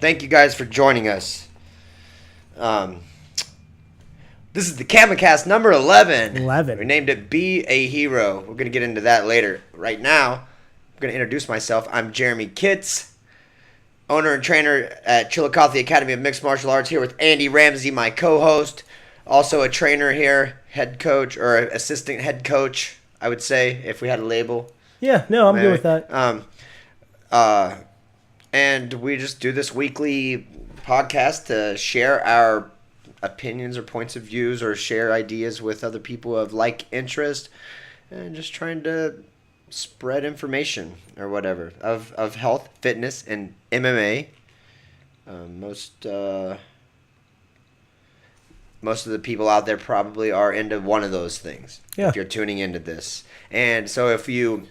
Thank you guys for joining us. This is the CAMMA cast number 11. 11. We named it Be a Hero. We're going to get into that later. Right now, I'm going to introduce myself. I'm Jeremy Kitts, owner and trainer at Chillicothe Academy of Mixed Martial Arts, here with Andy Ramsey, my co-host. Also a trainer here, head coach, or assistant head coach, I would say, if we had a label. Yeah, no, I'm good with that. And we just do this weekly podcast to share our opinions or points of views or share ideas with other people of like interest and just trying to spread information or whatever of health, fitness, and MMA. Most of the people out there probably are into one of those things. Yeah. If you're tuning into this. And so if you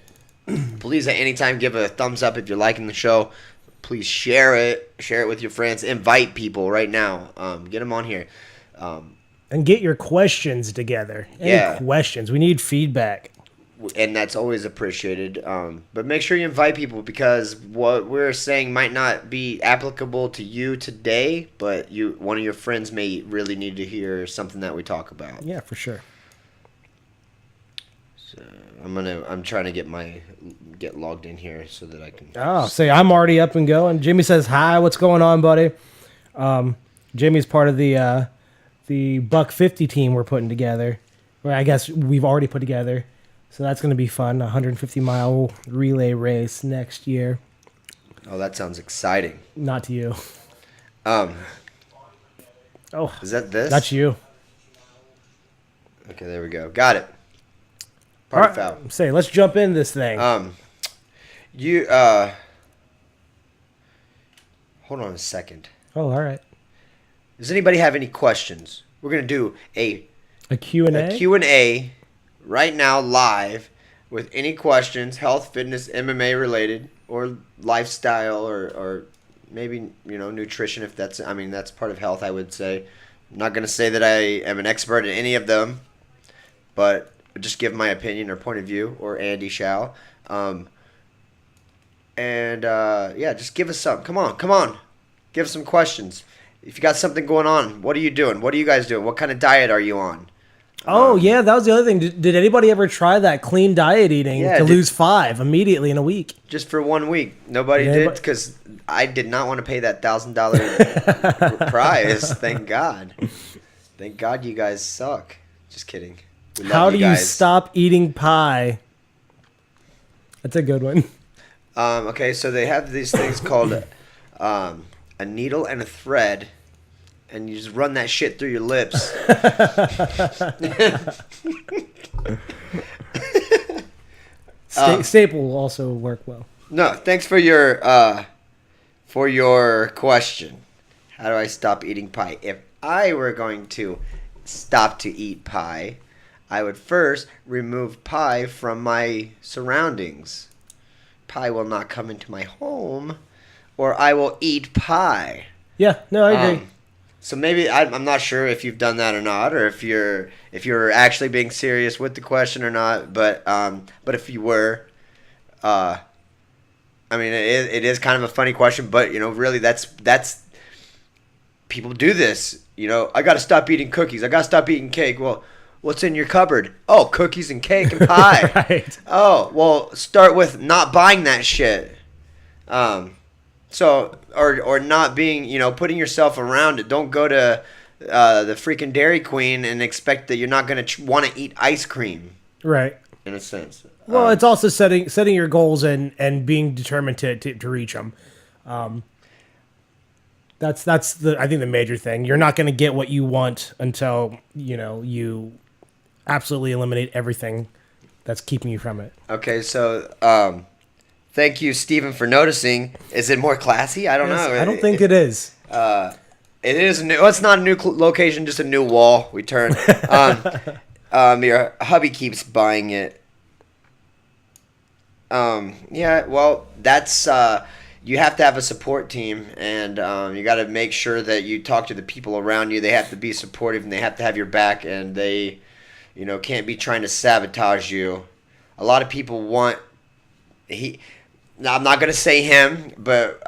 please at any time give a thumbs up if you're liking the show. Please share it with your friends, invite people right now. Get them on here. And get your questions together. Any questions. We need feedback. And that's always appreciated. But make sure you invite people because what we're saying might not be applicable to you today, but one of your friends may really need to hear something that we talk about. Yeah, for sure. So I'm trying to get logged in here so that I can. Oh, say I'm already up and going. Jimmy says hi. What's going on, buddy? Jimmy's part of the Buck 50 team we're putting together. Well, I guess we've already put together. So that's going to be fun. A 150-mile relay race next year. Oh, that sounds exciting. Not to you. Oh, is that this? That's you. Okay, there we go. Got it. Party foul. Say, let's jump in this thing. Hold on a second. Oh, all right. Does anybody have any questions? We're going to do a Q&A? A Q&A right now live with any questions, health, fitness, MMA related, or lifestyle, or maybe, nutrition if that's part of health, I would say. I'm not going to say that I am an expert in any of them, but just give my opinion or point of view, or Andy shall. Just give us some. Come on. Give us some questions. If you got something going on, what are you doing? What are you guys doing? What kind of diet are you on? Yeah, that was the other thing. Did anybody ever try that clean diet eating to lose 5 immediately in a week? Just for 1 week. Nobody did because I did not want to pay that $1,000 prize. Thank God. Thank God you guys suck. Just kidding. How do you stop eating pie? That's a good one. Okay, so they have these things called a needle and a thread, and you just run that shit through your lips. Staple will also work well. No, thanks for your question. How do I stop eating pie? If I were going to stop to eat pie, I would first remove pie from my surroundings. Pie will not come into my home, or I will eat pie. Yeah, no, I agree. So maybe I'm not sure if you've done that or not, or if you're actually being serious with the question or not. But if you were, it is kind of a funny question. But really, that's people do this. I got to stop eating cookies. I got to stop eating cake. Well, what's in your cupboard? Oh, cookies and cake and pie. Right. Oh, well, start with not buying that shit. So, or not being, putting yourself around it. Don't go to the freaking Dairy Queen and expect that you're not going to want to eat ice cream. Right. In a sense. Well, it's also setting your goals and being determined to reach them. That's I think the major thing. You're not going to get what you want until, you absolutely eliminate everything that's keeping you from it. Okay, so thank you, Stephen, for noticing. Is it more classy? I don't know. I don't think it is. It is new. Well, it's not a new location, just a new wall we turned. Your hubby keeps buying it. Well, that's you have to have a support team, and you got to make sure that you talk to the people around you. They have to be supportive, and they have to have your back, and they, can't be trying to sabotage you. A lot of people want. Now, I'm not gonna say him, but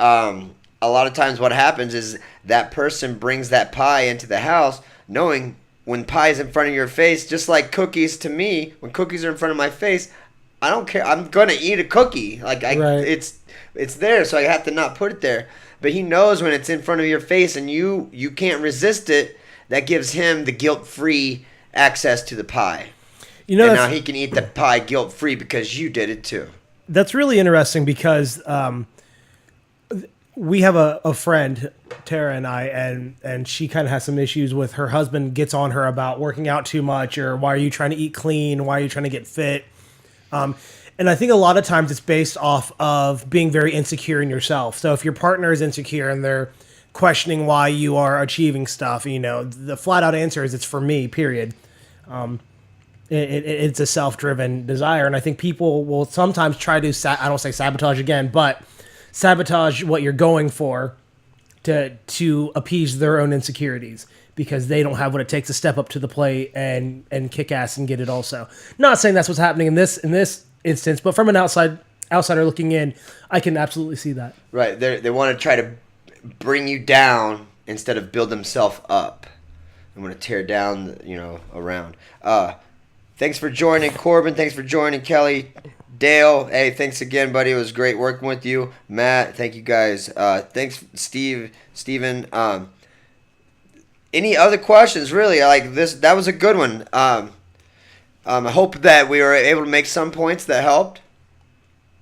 a lot of times what happens is that person brings that pie into the house knowing when pie is in front of your face, just like cookies to me, when cookies are in front of my face, I don't care. I'm going to eat a cookie. Like it's there, so I have to not put it there. But he knows when it's in front of your face and you can't resist it, that gives him the guilt-free access to the pie. And now he can eat the pie guilt-free because you did it too. That's really interesting because we have a friend, Tara and I, and she kind of has some issues with her husband gets on her about working out too much, or why are you trying to eat clean? Why are you trying to get fit? And I think a lot of times it's based off of being very insecure in yourself. So if your partner is insecure and they're questioning why you are achieving stuff, the flat out answer is it's for me, period. It's a self-driven desire. And I think people will sometimes try to, I don't say sabotage again, but sabotage what you're going for to appease their own insecurities because they don't have what it takes to step up to the plate and kick ass and get it also. Not saying that's what's happening in this instance, but from an outsider looking in, I can absolutely see that. Right. They want to try to bring you down instead of build themselves up. They want to tear down, around. Thanks for joining, Corbin. Thanks for joining, Kelly. Dale, hey, thanks again, buddy. It was great working with you. Matt, thank you guys. Thanks, Steven. Any other questions, really? Like this, that was a good one. I hope that we were able to make some points that helped.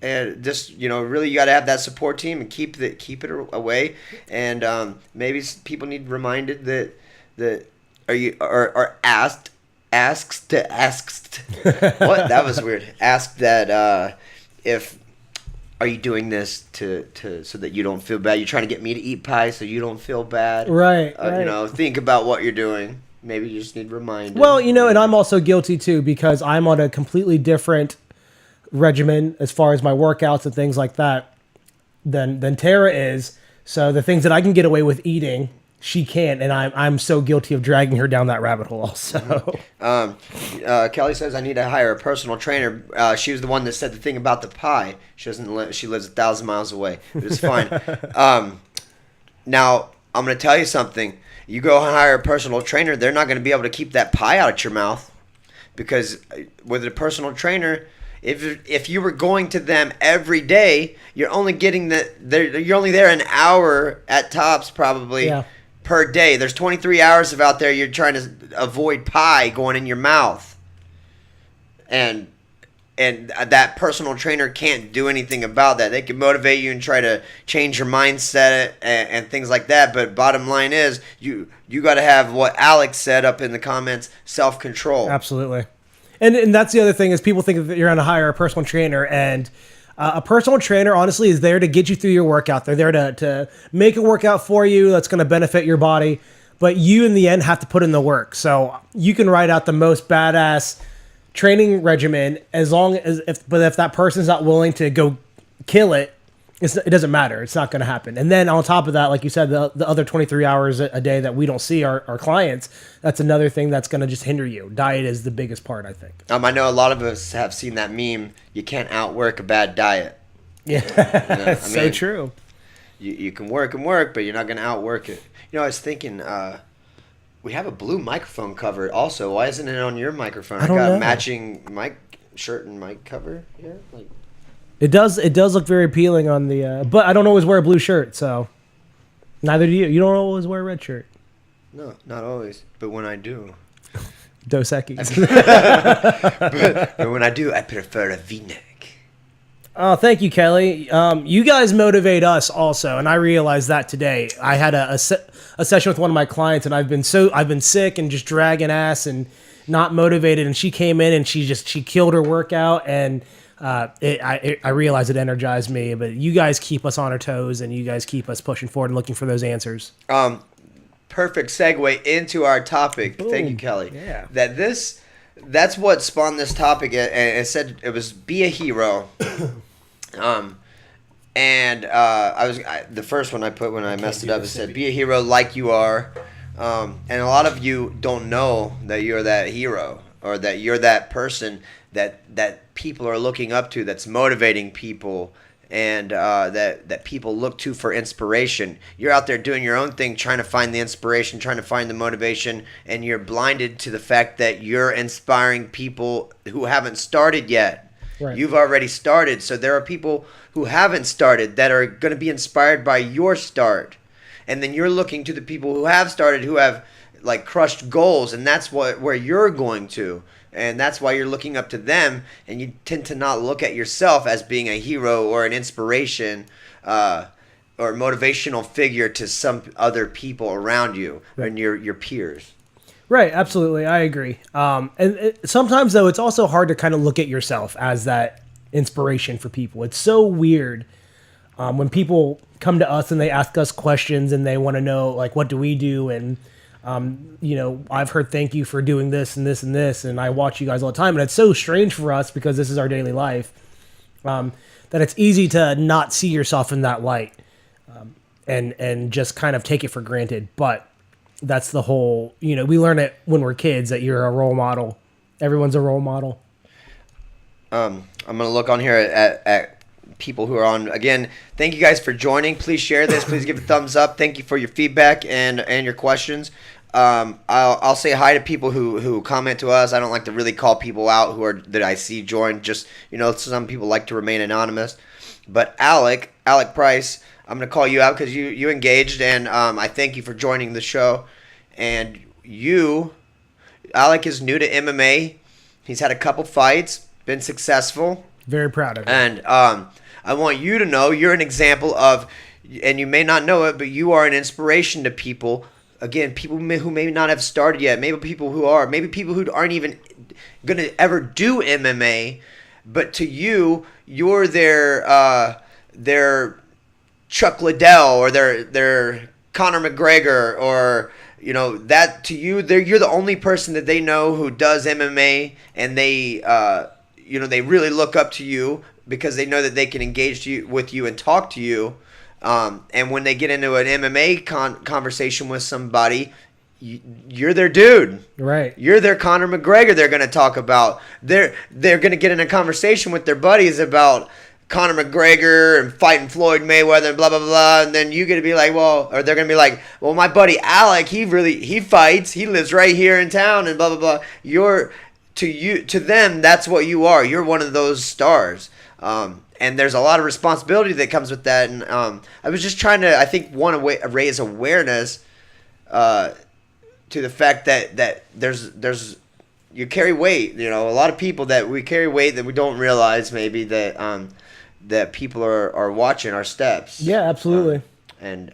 And just, really you got to have that support team and keep it away. And maybe people need reminded that are asked what? That was weird. Ask that are you doing this to so that you don't feel bad? You're trying to get me to eat pie so you don't feel bad. Right. Think about what you're doing. Maybe you just need reminded. Well, and I'm also guilty too because I'm on a completely different regimen as far as my workouts and things like that than Tara is. So the things that I can get away with eating, she can't, and I'm so guilty of dragging her down that rabbit hole also. Kelly says I need to hire a personal trainer. She was the one that said the thing about the pie. She lives 1,000 miles away. But it's fine. Now, I'm going to tell you something. You go hire a personal trainer, they're not going to be able to keep that pie out of your mouth. Because with a personal trainer, if you were going to them every day, you're only you're only there an hour at tops probably. Yeah. Per day. There's 23 hours out there you're trying to avoid pie going in your mouth. And that personal trainer can't do anything about that. They can motivate you and try to change your mindset and things like that. But bottom line is you got to have what Alex said up in the comments, self-control. Absolutely. And that's the other thing is people think that you're going to hire a personal trainer, and a personal trainer, honestly, is there to get you through your workout. They're there to make a workout for you that's going to benefit your body. But you, in the end, have to put in the work. So you can write out the most badass training regimen if that person's not willing to go kill it, it doesn't matter. It's not going to happen. And then on top of that, like you said, the other 23 hours a day that we don't see our clients, that's another thing that's going to just hinder you. Diet is the biggest part, I think. I know a lot of us have seen that meme, you can't outwork a bad diet. Yeah, so true. You can work and work, but you're not going to outwork it. I was thinking, we have a blue microphone cover also. Why isn't it on your microphone? I got a matching mic shirt and mic cover here. It does look very appealing on the, but I don't always wear a blue shirt, so neither do you. You don't always wear a red shirt. No, not always, but when I do. Dos Equis. but when I do, I prefer a V-neck. Oh, thank you, Kelly. You guys motivate us also, and I realized that today. I had a session with one of my clients, and I've been sick and just dragging ass and not motivated, and she came in and she killed her workout, and I realized it energized me. But you guys keep us on our toes, and you guys keep us pushing forward and looking for those answers. Perfect segue into our topic. Boom. Thank you, Kelly. Yeah. That's what spawned this topic, and it said it was be a hero. The first one I put when I messed it up, it said be a hero like you are. And a lot of you don't know that you're that hero, or that you're that person that people are looking up to, that's motivating people and that people look to for inspiration. You're out there doing your own thing, trying to find the inspiration, trying to find the motivation, and you're blinded to the fact that you're inspiring people who haven't started yet. Right. You've already started, so there are people who haven't started that are going to be inspired by your start. And then you're looking to the people who have started, who have like crushed goals, and that's where you're going to. And that's why you're looking up to them, and you tend to not look at yourself as being a hero or an inspiration or motivational figure to some other people around you and your peers. Right, absolutely, I agree. Sometimes though, it's also hard to kind of look at yourself as that inspiration for people. It's so weird when people come to us and they ask us questions and they want to know like, what do we do? And I've heard thank you for doing this and this and this, and I watch you guys all the time, and it's so strange for us because this is our daily life, that it's easy to not see yourself in that light, and just kind of take it for granted. But that's the whole, we learn it when we're kids that you're a role model. Everyone's a role model. I'm gonna look on here at people who are on. Again, thank you guys for joining. Please share this. Please give a thumbs up. Thank you for your feedback and your questions. I'll say hi to people who comment to us. I don't like to really call people out that I see join. Just, some people like to remain anonymous. But Alec Price, I'm going to call you out because you engaged, and I thank you for joining the show. And Alec is new to MMA. He's had a couple fights, been successful. Very proud of him. And I want you to know you're an example of, and you may not know it, but you are an inspiration to people. Again, people who may not have started yet, maybe people who aren't even going to ever do MMA, but to you, you're their Chuck Liddell or their Conor McGregor, or that to you, you're the only person that they know who does MMA, and they they really look up to you because they know that they can engage with you and talk to you. And when they get into an MMA conversation with somebody, you're their dude. Right. You're their Conor McGregor. They're going to talk about. They're going to get in a conversation with their buddies about Conor McGregor and fighting Floyd Mayweather and blah blah blah. And then you're going to be like, or they're going to be like, well, my buddy Alec, he fights. He lives right here in town and blah blah blah. To them, that's what you are. You're one of those stars. And there's a lot of responsibility that comes with that. And I was just trying to, I think, raise awareness to the fact that there's you carry weight. A lot of people that we carry weight that we don't realize maybe that people are watching our steps. Yeah, absolutely. And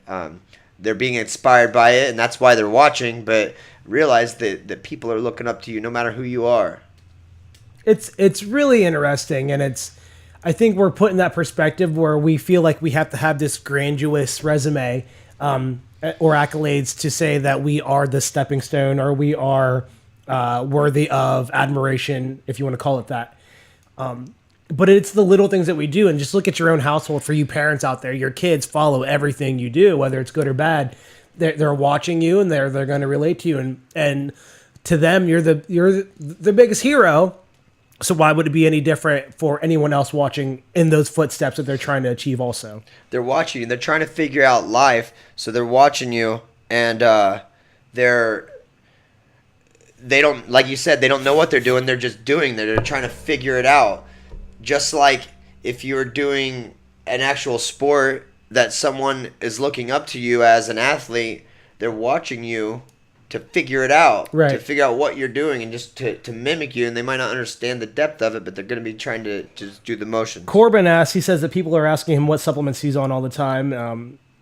they're being inspired by it, and that's why they're watching. But realize that people are looking up to you no matter who you are. It's really interesting, and I think we're put in that perspective where we feel like we have to have this grandiose resume or accolades to say that we are the stepping stone, or we are worthy of admiration, if you want to call it that. But it's the little things that we do, and just look at your own household. For you parents out there, your kids follow everything you do, whether it's good or bad. They're watching you, and they're going to relate to you, and to them, you're the biggest hero. So why would it be any different for anyone else watching in those footsteps that they're trying to achieve also? They're watching you. They're trying to figure out life. So they're watching you, and they don't, like you said, they don't know what they're doing. They're just doing. They're trying to figure it out. Just like if you're doing an actual sport that someone is looking up to you as an athlete, they're watching you to figure it out, right? To figure out what you're doing and just to mimic you, and they might not understand the depth of it, but they're going to be trying to just do the motion. Corbin asks, he says that people are asking him what supplements he's on all the time,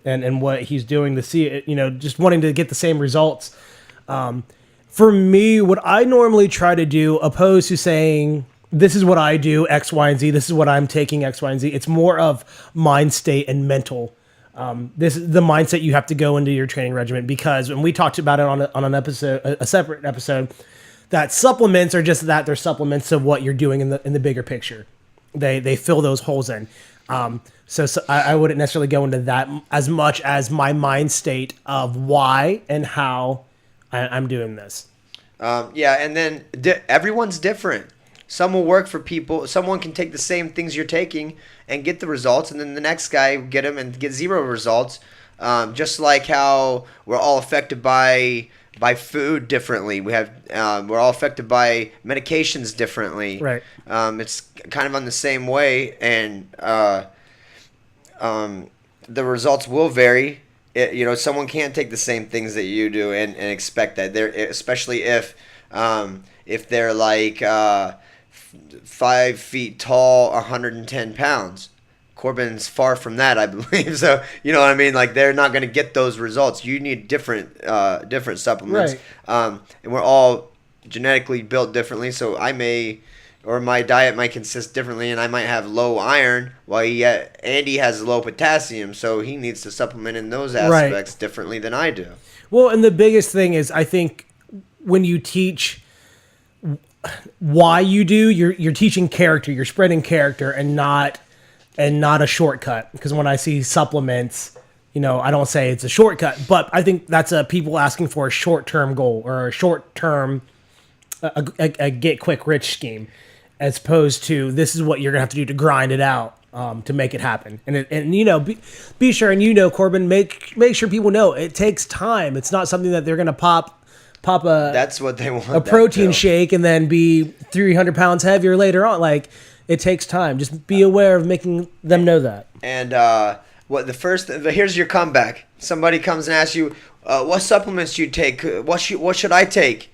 and what he's doing to see it, just wanting to get the same results. For me, what I normally try to do, opposed to saying, this is what I do, X, Y, and Z, this is what I'm taking, X, Y, and Z, it's more of mind state and mental. This is the mindset you have to go into your training regimen, because when we talked about it on an episode, a separate episode, that supplements are just that, they're supplements of what you're doing in the bigger picture. They fill those holes in. So I wouldn't necessarily go into that as much as my mind state of why and how I'm doing this. Yeah, and then everyone's different. Some will work for people. Someone can take the same things you're taking and get the results, and then the next guy get them and get 0 results. Just like how we're all affected by food differently. We're all affected by medications differently. Right. It's kind of on the same way, and the results will vary. Someone can't take the same things that you do and expect that. Especially if they're like 5 feet tall, 110 pounds. Corbin's far from that, I believe. So, you know what I mean? Like, they're not going to get those results. You need different supplements. Right. And we're all genetically built differently. So my diet might consist differently, and I might have low iron, while Andy has low potassium. So he needs to supplement in those aspects differently than I do. Well, and the biggest thing is, I think when you teach why you do, you're teaching character. You're spreading character and not a shortcut. Because when I see supplements, I don't say it's a shortcut, but I think that's people asking for a short-term goal or a short-term a get quick rich scheme, as opposed to this is what you're gonna have to do to grind it out to make it happen. And be sure, and Corbin, make sure people know it takes time. It's not something that they're gonna pop a That's what they want. A protein shake and then be 300 pounds heavier later on. Like, it takes time. Just be aware of making them know that. And here's your comeback. Somebody comes and asks you, what supplements do you take? What should I take?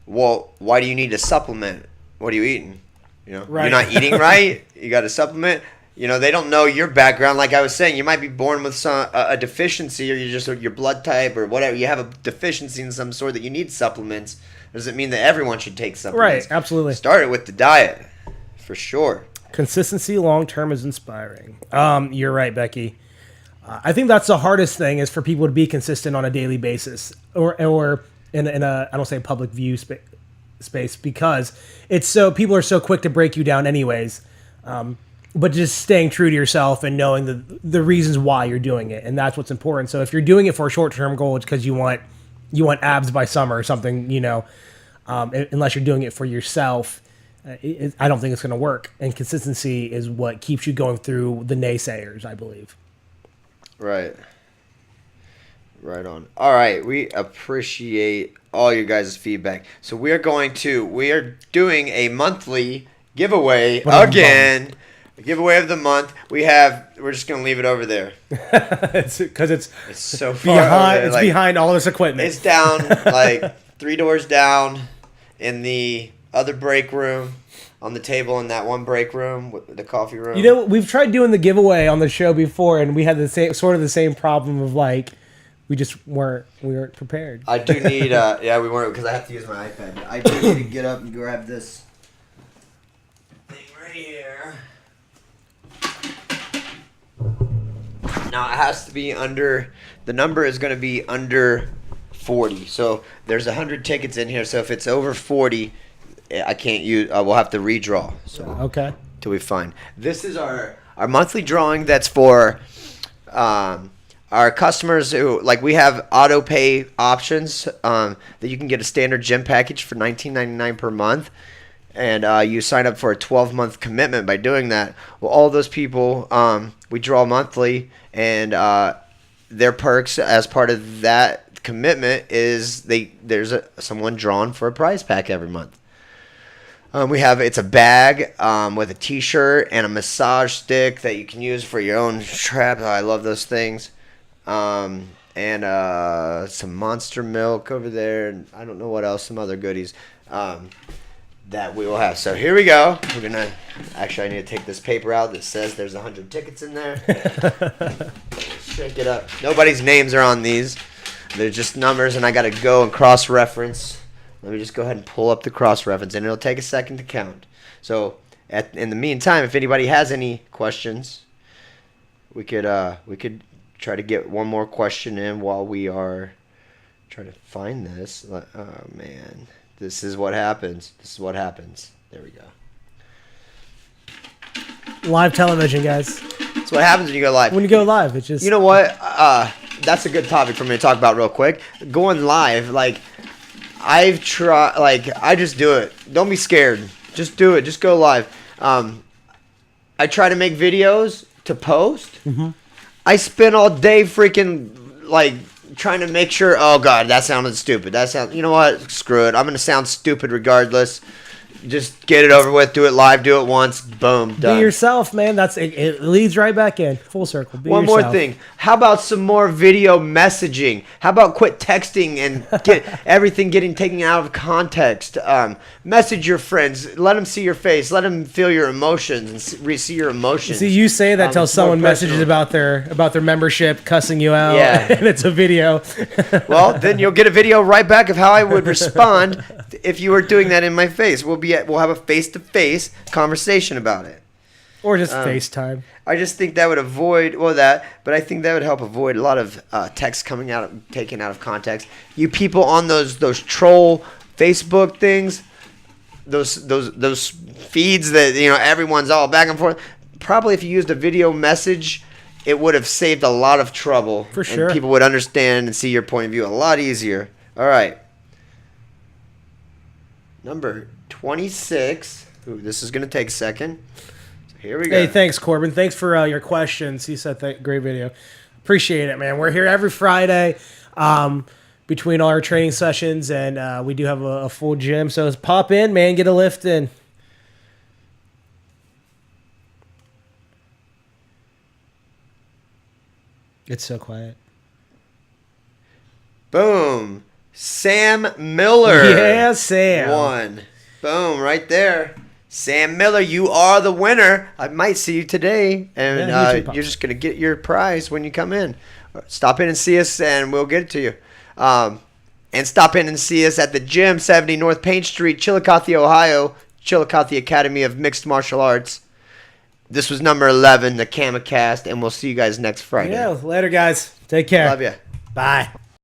Well, why do you need a supplement? What are you eating? Right. You're not eating right. You got a supplement. They don't know your background. Like I was saying, you might be born with a deficiency, or your blood type or whatever. You have a deficiency in some sort that you need supplements. Doesn't mean that everyone should take supplements. Right. Absolutely. Start it with the diet, for sure. Consistency long term is inspiring. You're right, Becky. I think that's the hardest thing, is for people to be consistent on a daily basis, or in a I don't say public view space, because people are so quick to break you down anyways. But just staying true to yourself and knowing the reasons why you're doing it, and that's what's important. So if you're doing it for a short-term goal, it's because you want abs by summer or something, unless you're doing it for yourself, I don't think it's going to work. And consistency is what keeps you going through the naysayers, I believe. Right. Right on. All right, we appreciate all your guys' feedback. So we are doing a monthly giveaway again. A giveaway of the month. We're just gonna leave it over there. It's because it's so far behind. It's behind all this equipment. It's down like 3 doors down in the other break room, on the table in that one break room, the coffee room. We've tried doing the giveaway on the show before, and we had the same problem of like, we weren't prepared. I do need we weren't, because I have to use my iPad. I do need to get up and grab this thing right here. Now it has to be the number is going to be under 40. So there's 100 tickets in here. So if it's over 40, I can't use. We'll have to redraw. So okay. Till we find. This is our monthly drawing. That's for our customers who, like, we have auto pay options that you can get a standard gym package for $19.99 per month. And you sign up for a 12-month commitment by doing that. Well, all those people, we draw monthly, and their perks as part of that commitment is there's someone drawn for a prize pack every month. It's a bag with a T-shirt and a massage stick that you can use for your own trap. Oh, I love those things. And some Monster Milk over there, and I don't know what else, some other goodies. That we will have. So here we go. I need to take this paper out that says there's 100 tickets in there. Shake it up. Nobody's names are on these. They're just numbers, and I got to go and cross-reference. Let me just go ahead and pull up the cross-reference, and it'll take a second to count. So in the meantime, if anybody has any questions, we could try to get one more question in while we are trying to find this. Oh, man. This is what happens. There we go. Live television, guys. That's what happens when you go live. When you go live, it's just... You know what? That's a good topic for me to talk about real quick. Going live, like, I've tried... Like, I just do it. Don't be scared. Just do it. Just go live. I try to make videos to post. Mm-hmm. I spend all day freaking like trying to make sure. Oh God, that sounded stupid. You know what? Screw it. I'm gonna sound stupid regardless. Just get it over with. Do it live. Do it once. Boom. Done. Be yourself, man. It leads right back in full circle. Be One yourself. more thing. How about some more video messaging? How about quit texting and get everything getting taken out of context? Message your friends. Let them see your face. Let them feel your emotions and see your emotions. See, you say that till It's someone more messages personal. about their membership, cussing you out, Yeah. and it's a video. Well, then you'll get a video right back of how I would respond if you were doing that in my face. We'll have a face-to-face conversation about it. Or just FaceTime. I just think that would avoid but I think that would help avoid a lot of text taken out of context. You people on those troll Facebook things, those feeds that everyone's all back and forth. Probably if you used a video message, it would have saved a lot of trouble. For sure. And people would understand and see your point of view a lot easier. All right. Number 26. Ooh, this is going to take a second. So here we go. Hey, thanks, Corbin. Thanks for your questions. He said great video. Appreciate it, man. We're here every Friday between all our training sessions, and we do have a full gym. So pop in, man. Get a lift in. It's so quiet. Boom. Sam Miller. Yeah, Sam. Won. Boom, right there. Sam Miller, you are the winner. I might see you today, and you're just going to get your prize when you come in. Stop in and see us, and we'll get it to you. And stop in and see us at the gym, 70 North Payne Street, Chillicothe, Ohio, Chillicothe Academy of Mixed Martial Arts. This was number 11, the CAMMA Cast, and we'll see you guys next Friday. Yeah, later, guys. Take care. Love ya. Bye.